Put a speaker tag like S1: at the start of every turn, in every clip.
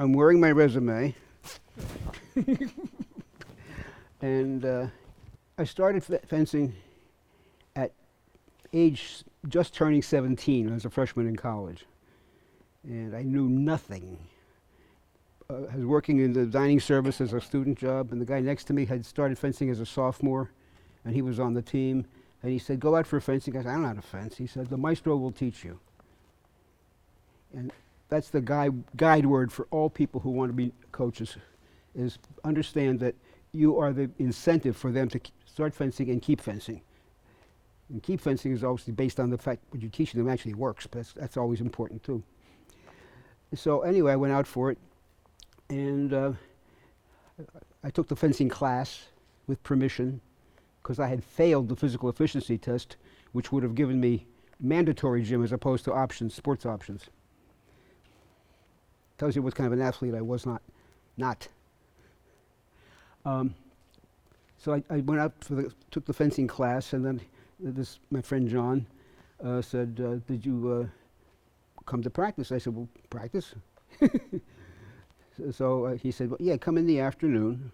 S1: I'm wearing my resume, and I started fencing at age just turning 17 as a freshman in college, and I knew nothing. I was working in the dining service as a student job, and the guy next to me had started fencing as a sophomore, and he was on the team, and he said, go out for fencing. I said, I don't know how to fence. He said, the maestro will teach you. And that's the guide word for all people who want to be coaches, is understand that you are the incentive for them to start fencing and keep fencing. And keep fencing is obviously based on the fact what you're teaching them actually works, but that's always important too. So anyway, I went out for it, and I took the fencing class with permission because I had failed the physical efficiency test, which would have given me mandatory gym as opposed to options, sports options. Tells you what kind of an athlete I was not. So I went out took the fencing class, and then my friend John said, did you come to practice? I said, well, practice? So he said, well, yeah, come in the afternoon,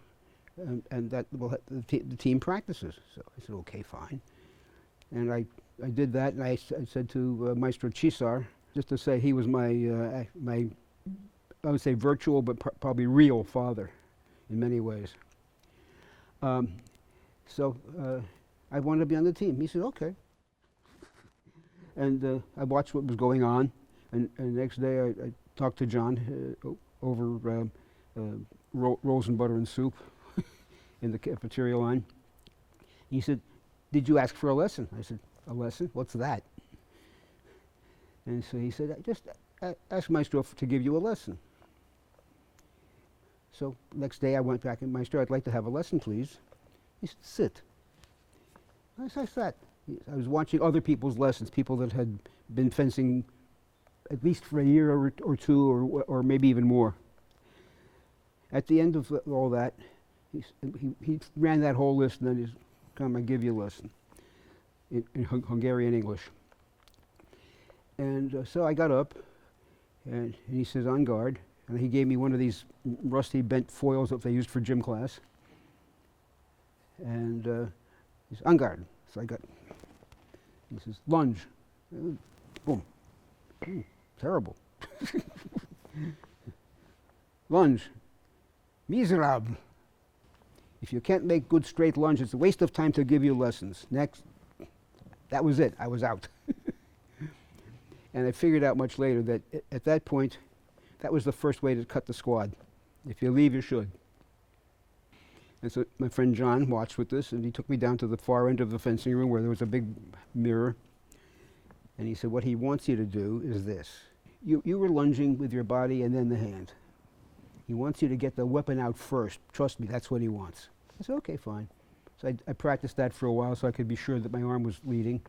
S1: and that the team practices. So I said, okay, fine. And I did that, and I said to Maestro Cesar, just to say he was my I would say virtual, but probably real father in many ways. So I wanted to be on the team. He said, okay. And I watched what was going on, and the next day I talked to John over rolls and butter and soup in the cafeteria line. He said, did you ask for a lesson? I said, a lesson? What's that? And so he said, just ask Maestro to give you a lesson. So next day I went back and Maestro, I'd like to have a lesson, please. He said, sit. I sat. I was watching other people's lessons, people that had been fencing at least for a year or two, or maybe even more. At the end of all that, he ran that whole list, and then he said, come, I give you a lesson in Hungarian English. And so I got up, and he says, on guard. And he gave me one of these rusty bent foils that they used for gym class. And he says, on guard. So I got, he says, lunge. Boom. Terrible. Lunge. Miserable. If you can't make good straight lunge, it's a waste of time to give you lessons. Next. That was it. I was out. And I figured out much later that at that point, that was the first way to cut the squad. If you leave, you should. And so my friend John watched with this, and he took me down to the far end of the fencing room where there was a big mirror. And he said, what he wants you to do is this. You were lunging with your body and then the hand. He wants you to get the weapon out first. Trust me, that's what he wants. I said, okay, fine. So I practiced that for a while so I could be sure that my arm was leading.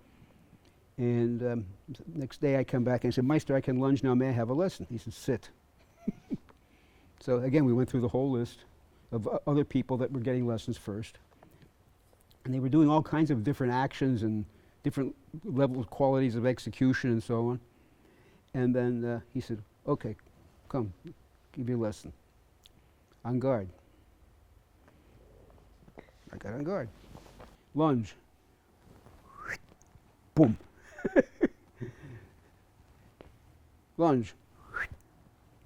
S1: And next day I come back and I said, Meister, I can lunge now, may I have a lesson? He said, sit. So again, we went through the whole list of other people that were getting lessons first. And they were doing all kinds of different actions and different levels, qualities of execution and so on. And then he said, okay, come, give you a lesson. On guard. I got on guard. Lunge. Boom. Lunge.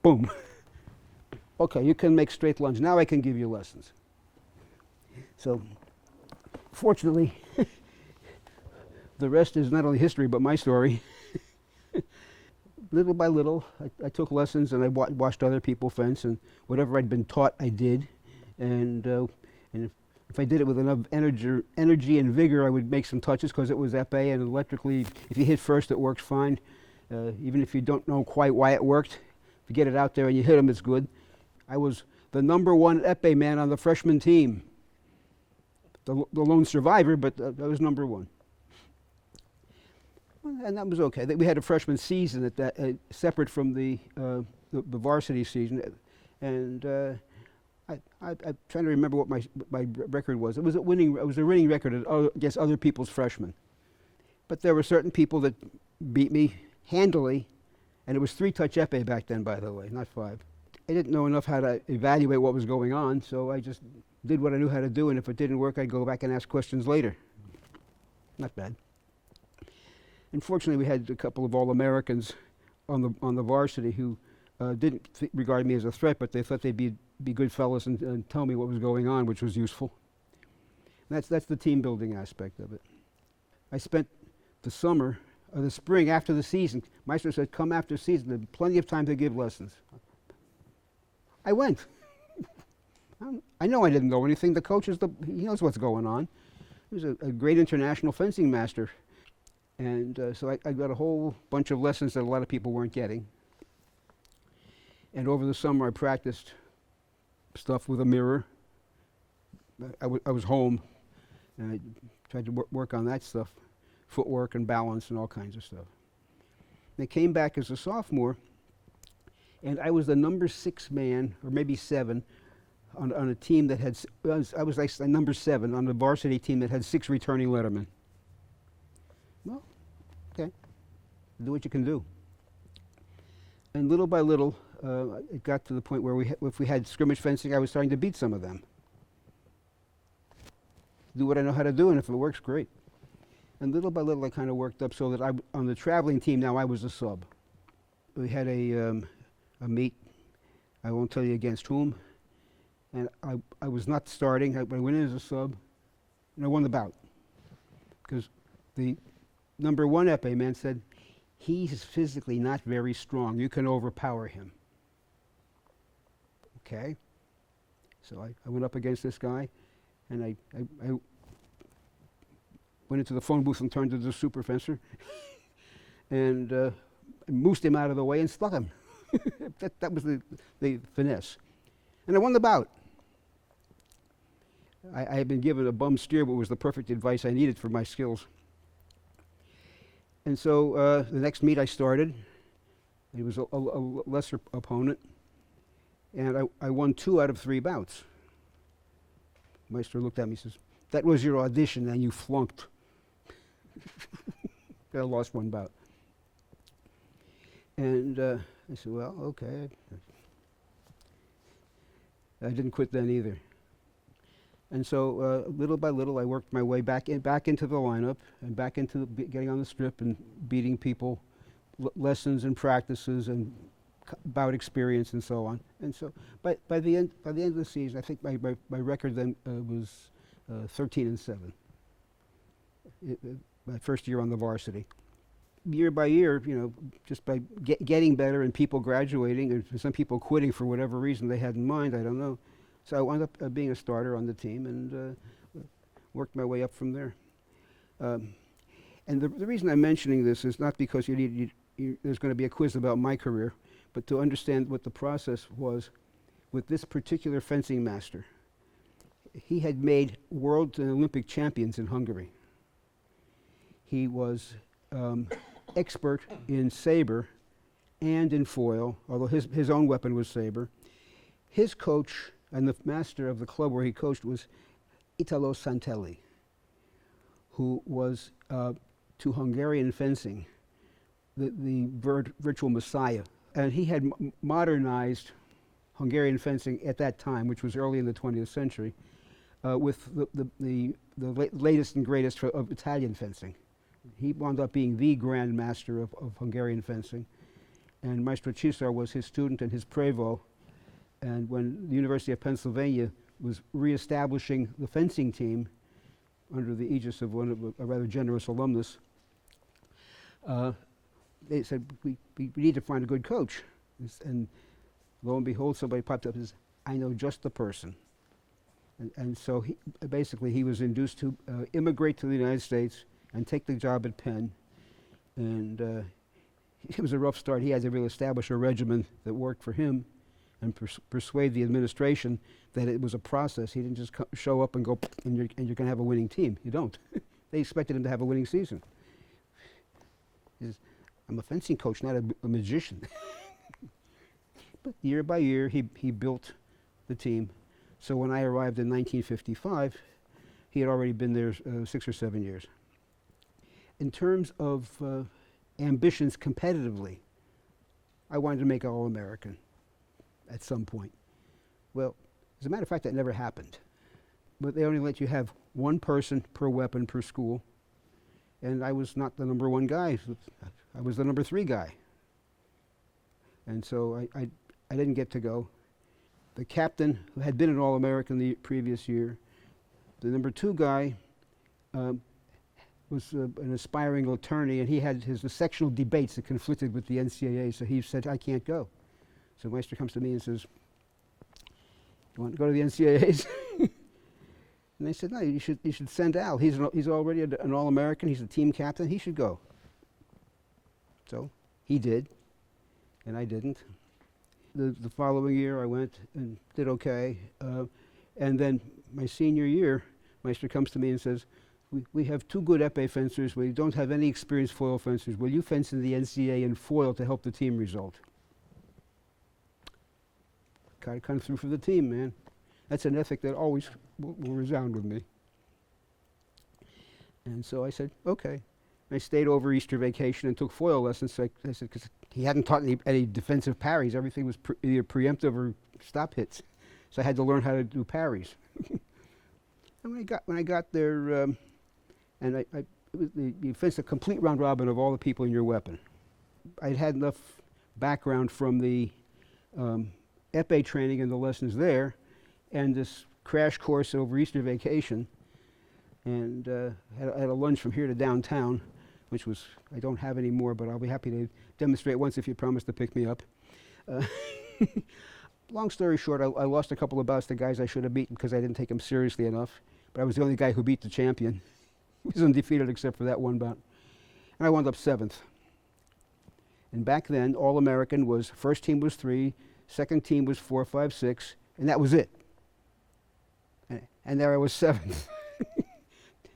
S1: Boom. Okay, you can make straight lunge. Now I can give you lessons. So, fortunately, the rest is not only history but my story. Little by little, I took lessons and I watched other people fence, and whatever I'd been taught, I did. And if I did it with enough energy and vigor, I would make some touches because it was épée, and electrically, if you hit first, it works fine. Even if you don't know quite why it worked, if you get it out there and you hit them, it's good. I was the #1 épée man on the freshman team. The lone survivor, but I was #1. And that was okay. We had a freshman season at that, separate from the varsity season, and I'm trying to remember what my record was. It was a winning record against other people's freshmen. But there were certain people that beat me handily, and it was 3-touch épée back then, by the way, not 5. I didn't know enough how to evaluate what was going on, so I just did what I knew how to do, and if it didn't work, I'd go back and ask questions later. Not bad. Unfortunately, we had a couple of All-Americans on the varsity who didn't regard me as a threat, but they thought they'd be good fellows and tell me what was going on, which was useful. And that's the team building aspect of it. I spent the summer, or the spring after the season. Maestro said, "Come after season. There's plenty of time to give lessons." I went. I know I didn't know anything. The coach he knows what's going on. He was a great international fencing master. And so I got a whole bunch of lessons that a lot of people weren't getting. And over the summer, I practiced stuff with a mirror. I was home, and I tried to work on that stuff, footwork and balance and all kinds of stuff. And I came back as a sophomore, and I was the number 6 man, or maybe 7, on a team that had, I was like number 7 on the varsity team that had 6 returning lettermen. Well, okay, do what you can do. And little by little, it got to the point where if we had scrimmage fencing, I was starting to beat some of them. Do what I know how to do, and if it works, great. And little by little, I kind of worked up so that on the traveling team now, I was a sub. We had a meet, I won't tell you against whom, and I was not starting. I went in as a sub, and I won the bout. Because the number 1 epee man said, "He's physically not very strong. You can overpower him." Okay. So I went up against this guy, and I went into the phone booth and turned to the super fencer and moosed him out of the way and stuck him. that was the finesse. And I won the bout. I had been given a bum steer, but it was the perfect advice I needed for my skills. And so the next meet I started, it was a lesser opponent, and I won 2 out of 3 bouts. Maestro looked at me and says, "That was your audition and you flunked." I lost 1 bout. And I said, "Well, okay." I didn't quit then either. And so little by little, I worked my way back into the lineup and back into getting on the strip and beating people, lessons and practices and bout experience and so on. And so by the end of the season, I think my record then was 13-7. My first year on the varsity. Year by year, just by getting better and people graduating and some people quitting for whatever reason they had in mind, I don't know. So I wound up being a starter on the team and worked my way up from there. And the reason I'm mentioning this is not because there's going to be a quiz about my career, but to understand what the process was with this particular fencing master. He had made world and Olympic champions in Hungary. He was expert in saber and in foil, although his own weapon was saber. His coach and the master of the club where he coached was Italo Santelli, who was to Hungarian fencing the virtual messiah. And he had modernized Hungarian fencing at that time, which was early in the 20th century, with the latest and greatest of Italian fencing. He wound up being the grand master of Hungarian fencing. And Maestro Cisar was his student and his prévôt. And when the University of Pennsylvania was reestablishing the fencing team under the aegis of a rather generous alumnus, they said, we need to find a good coach. And lo and behold, somebody popped up and says, "I know just the person." And so basically he was induced to immigrate to the United States and take the job at Penn. And it was a rough start. He had to really establish a regimen that worked for him and persuade the administration that it was a process. He didn't just show up and go, and you're going to have a winning team. You don't. They expected him to have a winning season. He says, "I'm a fencing coach, not a magician." But year by year, he built the team. So when I arrived in 1955, he had already been there 6 or 7 years. In terms of ambitions competitively, I wanted to make All-American. at some point. Well, as a matter of fact, that never happened. But they only let you have one person per weapon per school, and I was not the number one guy. I was the number 3 guy. And so I didn't get to go. The captain, who had been an All-American the previous year, the number 2 guy was an aspiring attorney, and he had his sectional debates that conflicted with the NCAA, so he said, I can't go. So Meister comes to me and says, you want to go to the NCAAs? And I said, no, you should send Al. He's already an All-American. He's a team captain. He should go. So he did, and I didn't. The following year, I went and did okay. And then my senior year, Meister comes to me and says, we have 2 good épée fencers. We don't have any experienced foil fencers. Will you fence in the NCAA in foil to help the team result? Kind of come through for the team, man. That's an ethic that always will resound with me. And so I said, okay. I stayed over Easter vacation and took foil lessons. So I said, because he hadn't taught any defensive parries. Everything was either preemptive or stop hits. So I had to learn how to do parries. And when I got there, and you fenced a complete round robin of all the people in your weapon. I'd had enough background from the épée training and the lessons there, and this crash course over Easter vacation, and had a lunch from here to downtown, which was, I don't have anymore, but I'll be happy to demonstrate once if you promise to pick me up. Long story short, I lost a couple of bouts to guys I should have beaten because I didn't take them seriously enough, but I was the only guy who beat the champion. He was undefeated except for that one bout. And I wound up 7th. And back then, All-American was, first team was 3, second team was 4, 5, 6, and that was it. And there I was 7th.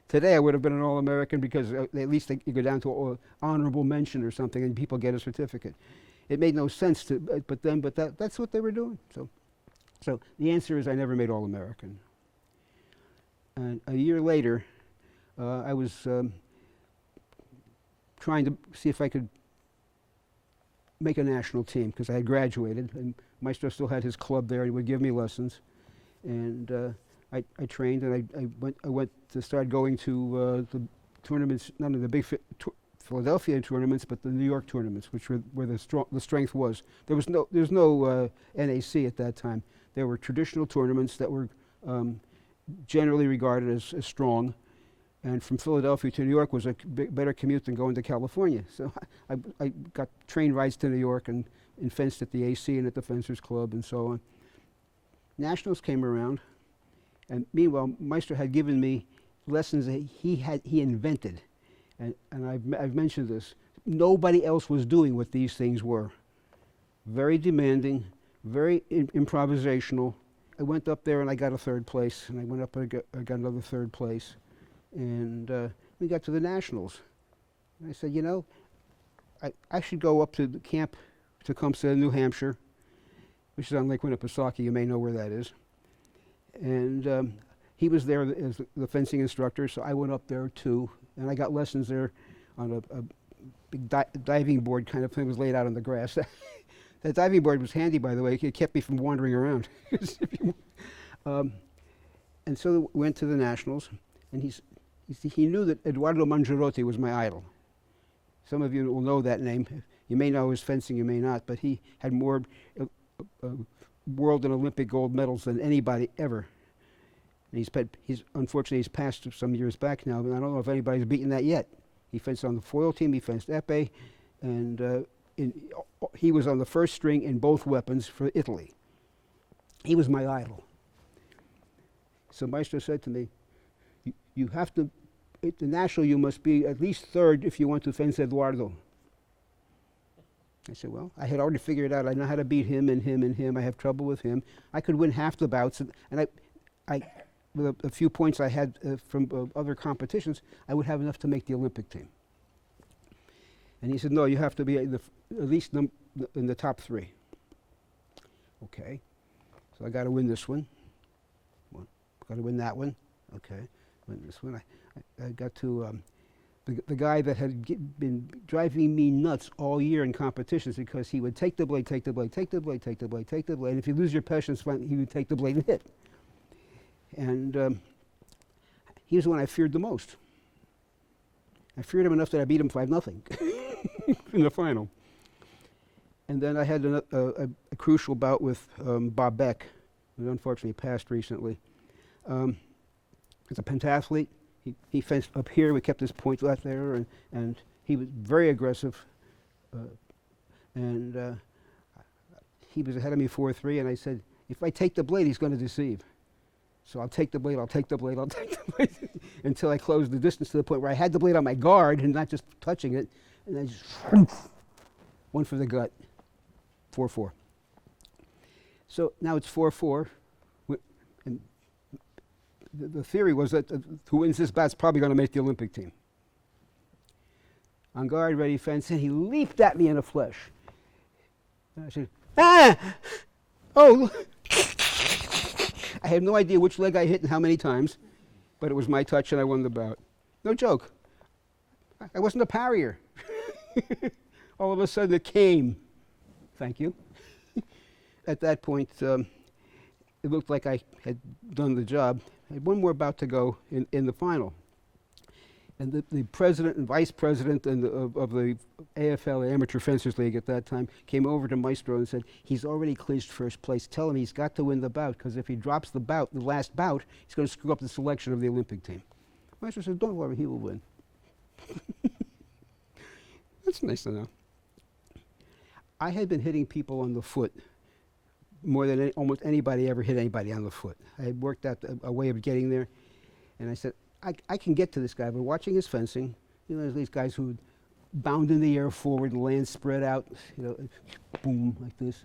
S1: Today I would have been an All-American because at least you go down to honorable mention or something and people get a certificate. It made no sense to, but that's what they were doing. So the answer is I never made All-American. And a year later, I was trying to see if I could make a national team because I had graduated and Maestro still had his club there and he would give me lessons. And I trained and I went to start going to the tournaments, none of the big Philadelphia tournaments, but the New York tournaments, which were where the strength was. There's no NAC at that time. There were traditional tournaments that were generally regarded as strong, and from Philadelphia to New York was a better commute than going to California. So I got train rides to New York and fenced at the AC and at the Fencers Club and so on. Nationals came around, and meanwhile Meister had given me lessons that he invented. And I've mentioned this. Nobody else was doing what these things were. Very demanding, very improvisational. I went up there and I got a 3rd place, and I went up and I got another 3rd place. And we got to the Nationals. And I said, you know, I should go up to the camp Tecumseh, New Hampshire, which is on Lake Winnipesaukee. You may know where that is. And he was there as the fencing instructor, so I went up there too. And I got lessons there on a big diving board kind of thing. Was laid out on the grass. That diving board was handy, by the way. It kept me from wandering around. And so we went to the Nationals, and he knew that Eduardo Mangiarotti was my idol. Some of you will know that name. You may know his fencing, you may not, but he had more world and Olympic gold medals than anybody ever. And unfortunately he's passed some years back now, and I don't know if anybody's beaten that yet. He fenced on the foil team, he fenced épée, and he was on the first string in both weapons for Italy. He was my idol. So Maestro said to me, you have to, at the national you must be at least 3rd if you want to fence Eduardo. I said, well, I had already figured out I know how to beat him and him and him. I have trouble with him. I could win half the bouts, and I with a few points I had from other competitions, I would have enough to make the Olympic team. And he said, no, you have to be at least in the top 3. Okay, so I got to win this one. Got to win that one. Okay, win this one. I got to the guy that had been driving me nuts all year in competitions because he would take the blade, take the blade, take the blade, take the blade, take the blade, and if you lose your patience, he would take the blade and hit. And he was the one I feared the most. I feared him enough that I beat him 5-0 in the final. And then I had a crucial bout with Bob Beck, who unfortunately passed recently. He's a pentathlete. He fenced up here. We kept his point left there, and he was very aggressive. And he was ahead of me 4-3, and I said, if I take the blade, he's going to deceive. So I'll take the blade, I'll take the blade, I'll take the blade, until I closed the distance to the point where I had the blade on my guard and not just touching it, and I just one for the gut, 4-4. So now it's 4-4, and the theory was that who wins this bout's probably going to make the Olympic team. On guard, ready, fence, and he leaped at me in a flesh. And I said, ah! Oh! I had no idea which leg I hit and how many times, but it was my touch and I won the bout. No joke. I wasn't a parrier. All of a sudden it came. Thank you. At that point, it looked like I had done the job. I had one more bout to go in the final. And the president and vice president of the AFL, Amateur Fencers League at that time, came over to Maestro and said, he's already clinched first place. Tell him he's got to win the bout, because if he drops the last bout, he's going to screw up the selection of the Olympic team. Maestro said, don't worry, he will win. That's nice to know. I had been hitting people on the foot more than almost anybody ever hit anybody on the foot. I had worked out a way of getting there, and I said, I can get to this guy. But watching his fencing, there's these guys who would bound in the air forward, land spread out, boom, like this.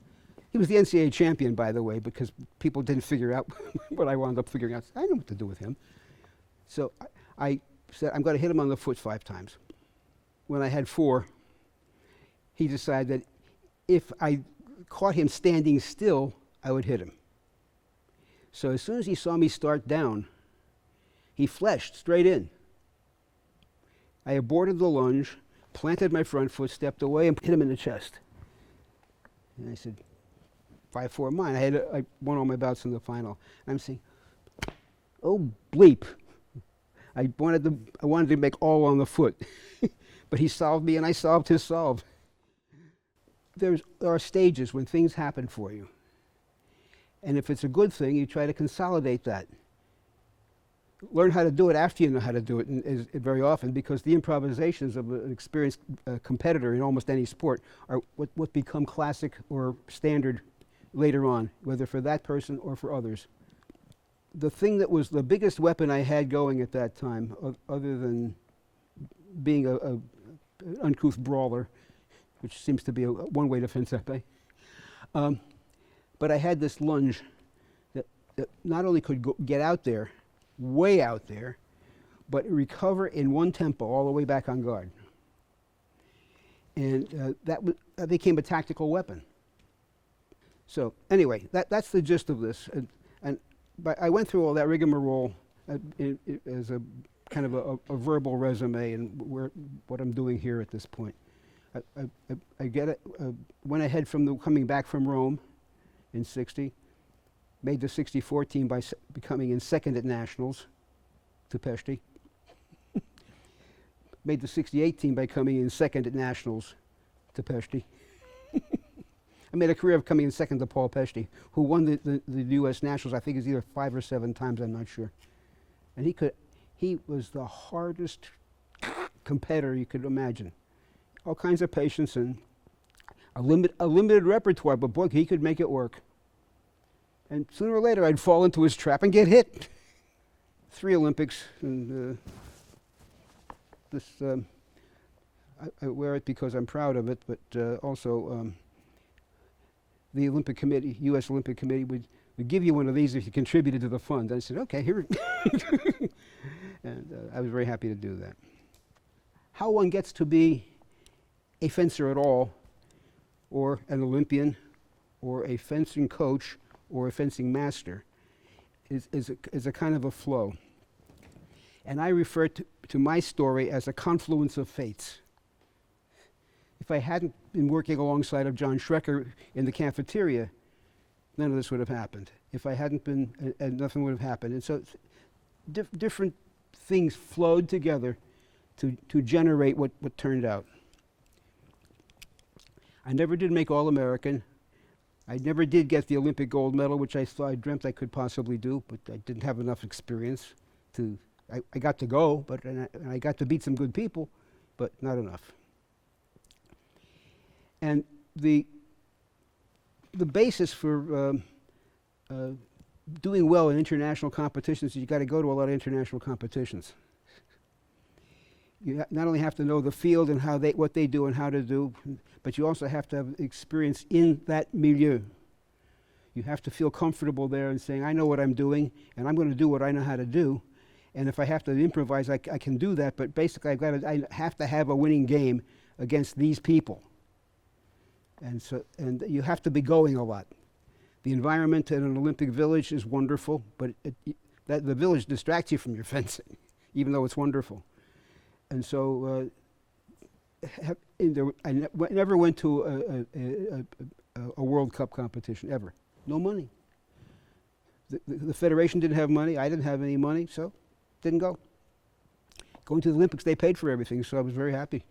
S1: He was the NCAA champion, by the way, because people didn't figure out what I wound up figuring out. I know what to do with him. So I said, I'm going to hit him on the foot 5 times. When I had 4, he decided that if I caught him standing still, I would hit him. So as soon as he saw me start down, he fleshed straight in. I aborted the lunge, planted my front foot, stepped away, and hit him in the chest. And I said, 5-4 mine. I won all my bouts in the final. I'm saying, oh bleep. I wanted to make all on the foot. But he solved me and I solved his solve. There are stages when things happen for you. And if it's a good thing, you try to consolidate that. Learn how to do it after you know how to do it very often, because the improvisations of an experienced competitor in almost any sport are what become classic or standard later on, whether for that person or for others. The thing that was the biggest weapon I had going at that time, other than being an uncouth brawler, which seems to be one way to fence épée, but I had this lunge that not only could get out there, way out there, but recover in one tempo all the way back on guard. And that became a tactical weapon. So anyway, that's the gist of this. But I went through all that rigmarole as a kind of a verbal resume and what I'm doing here at this point. I get it. Went ahead from coming back from Rome in '60. Made the '64 team by becoming in second at nationals to Peshti. Made the '68 team by coming in second at nationals to Peshti. I made a career of coming in second to Paul Peshti, who won the U.S. nationals. I think it's either 5 or 7 times. I'm not sure. And he was the hardest competitor you could imagine. All kinds of patience and a limited repertoire, but boy, he could make it work. And sooner or later, I'd fall into his trap and get hit. 3 Olympics, and I wear it because I'm proud of it, but also the Olympic Committee, U.S. Olympic Committee, would give you one of these if you contributed to the fund. I said, okay, here. And I was very happy to do that. How one gets to be a fencer at all, or an Olympian, or a fencing coach, or a fencing master, is a kind of a flow. And I refer to my story as a confluence of fates. If I hadn't been working alongside of John Schrecker in the cafeteria, none of this would have happened. If I hadn't been, nothing would have happened. And so different things flowed together to generate what turned out. I never did make All-American. I never did get the Olympic gold medal, which I dreamt I could possibly do, but I didn't have enough experience to. I got to go, but and I got to beat some good people, but not enough. And the basis for doing well in international competitions is you got to go to a lot of international competitions. You not only have to know the field and what they do and how to do, but you also have to have experience in that milieu. You have to feel comfortable there and saying, I know what I'm doing, and I'm going to do what I know how to do. And if I have to improvise, I can do that. But basically, I have to have a winning game against these people. And you have to be going a lot. The environment in an Olympic village is wonderful, but the village distracts you from your fencing, even though it's wonderful. And so I never went to a World Cup competition, ever. No money. The Federation didn't have money. I didn't have any money, so didn't go. Going to the Olympics, they paid for everything, so I was very happy.